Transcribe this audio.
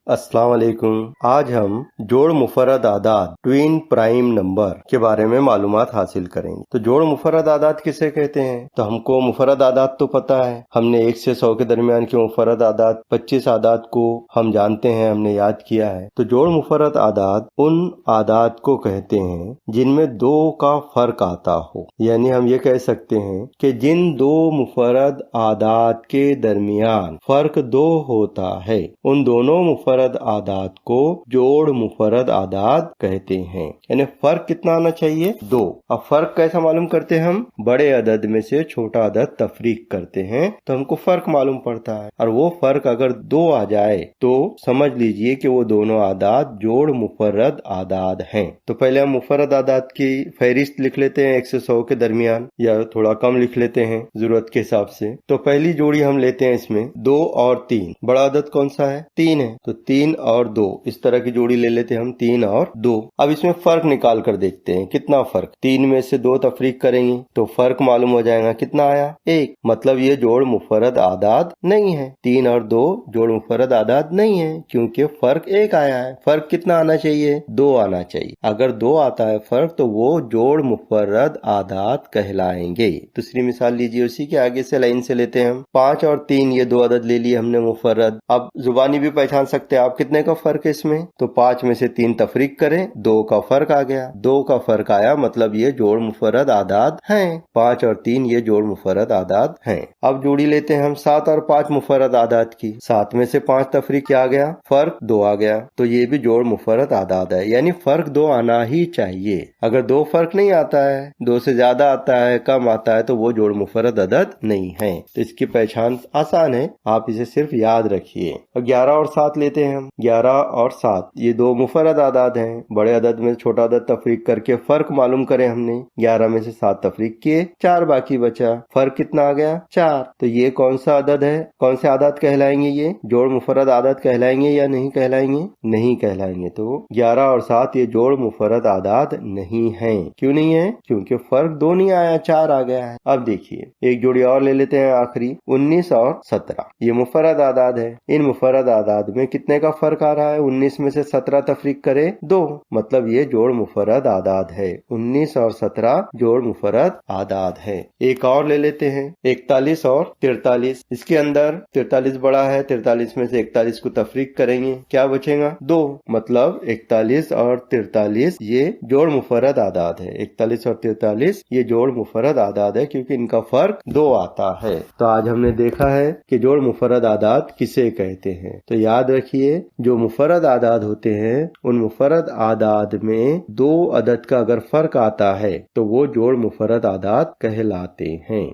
अस्सलाम वालेकुम। आज हम जोड़ मुफर्रद आदाद ट्विन प्राइम नंबर के बारे में मालूमात हासिल करेंगे। तो जोड़ मुफर्रद आदाद किसे कहते हैं? तो हमको मुफर्रद आदाद तो पता है, हमने 1 से 100 के दरमियान के मुफर्रद आदाद 25 आदाद को हम जानते हैं, हमने याद किया है। तो जोड़ मुफर्रद आदाद उन आदाद को कहते हैं जिनमें 2 का फर्क आता हो, यानी हम ये कह सकते हैं कि जिन 2 मुफर्रद आदाद के दरमियान फर्क 2 होता है, उन दोनों मुफर्रद आदाद को जोड़ मुफर्रद आदाद कहते हैं। यानी फर्क कितना आना चाहिए? 2। अब फर्क कैसा मालूम करते हैं? हम बड़े अदद में से छोटा अदद तफरीक करते हैं तो हमको फर्क मालूम पड़ता है, और वो फर्क अगर 2 आ जाए तो समझ लीजिए कि वो दोनों आदाद जोड़ मुफर्रद आदाद हैं। तो पहले हम मुफर्रद आदाद की फहरिस्त लिख लेते हैं 1 से 100 के दरमियान, या थोड़ा कम लिख लेते हैं जरूरत के हिसाब से। तो पहली जोड़ी हम लेते हैं इसमें 2 और 3। बड़ा अदद कौन सा है? 3 है, तो 3 और 2 इस तरह की जोड़ी ले लेते हैं हम, 3 और 2। अब इसमें फर्क निकाल कर देखते हैं कितना फर्क। 3 में से 2 तफरीक करेंगे तो फर्क मालूम हो जाएगा, कितना आया? 1। मतलब ये जोड़ मुफर्रद आदाद नहीं है। 3 और 2 जोड़ मुफर्रद आदाद नहीं है क्योंकि फर्क 1 आया है। फर्क कितना आना चाहिए? 2 आना चाहिए। अगर 2 आता है फर्क तो वो जोड़ मुफर्रद आदाद कहलाएंगे। दूसरी मिसाल लीजिए, उसी के आगे से लाइन से लेते हैं हम। 5 और 3 ये 2 अदद ले लिए हमने मुफर्रद। अब जुबानी भी पहचान सकते हैं आप कितने का फर्क है इसमें। तो 5 में से 3 तफरीक करें, 2 का फर्क आ गया। 2 का फर्क आया मतलब ये जोड़ मुफर्रद आदाद हैं। 5 और 3 ये जोड़ मुफर्रद आदाद हैं। अब जोड़ी लेते हैं हम 7 और 5 मुफर्रद आदाद की। 7 में से 5 तफरीक क्या आ गया? फर्क 2 आ गया। तो ये भी जोड़ मुफर्रद आदाद है, यानी फर्क 2 आना ही चाहिए। अगर 2 फर्क नहीं आता है, 2 से ज्यादा आता है, कम आता है, तो वो जोड़ मुफर्रद अदद नहीं है। तो इसकी पहचान आसान है, आप इसे सिर्फ याद रखिए। और 11 और 7 लेते हैं हम। 11 और 7 ये 2 मुफर्रद आदाद हैं। बड़े अदद में छोटा अदद तफरीक करके फर्क मालूम करें हमने। 11 में से 7 तफरीक किए, 4 बाकी बचा। फर्क कितना आ गया? 4। तो ये कौन सा अदद है? कौन से आदाद कहलाएंगे? ये जोड़ मुफर्रद आदाद कहलाएंगे या नहीं कहलाएंगे? नहीं कहलाएंगे। तो 11 और 7 ये जोड़ मुफर्रद आदाद नहीं है। क्यों नहीं है? क्योंकि फर्क 2 नहीं आया, 4 आ गया है। अब देखिए एक जोड़ी और ले लेते हैं आखिरी, 19 और 17 ये मुफर्रद आदाद है। इन मुफर्रद आदाद में कितने का फर्क आ रहा है? 19 में से 17 तफरीक करे 2, मतलब ये जोड़ मुफर्रद आदाद है। 19 और 17 जोड़ मुफर्रद आदाद है। एक और ले लेते हैं 41 और 43। इसके अंदर 43 बड़ा है, 43 में से 41 को तफरीक करेंगे, क्या बचेगा? 2, मतलब 41 और 43 ये जोड़ मुफर्रद आदाद है। 41 और 43 ये जोड़ मुफर्रद आदाद है क्योंकि इनका फर्क 2 आता है। तो आज हमने देखा है कि जोड़ मुफर्रद आदाद किसे कहते हैं। तो याद रखिए, जो मुफर्रद आदाद होते हैं उन मुफर्रद आदाद में 2 अदद का अगर फर्क आता है तो वो जोड़ मुफर्रद आदाद कहलाते हैं।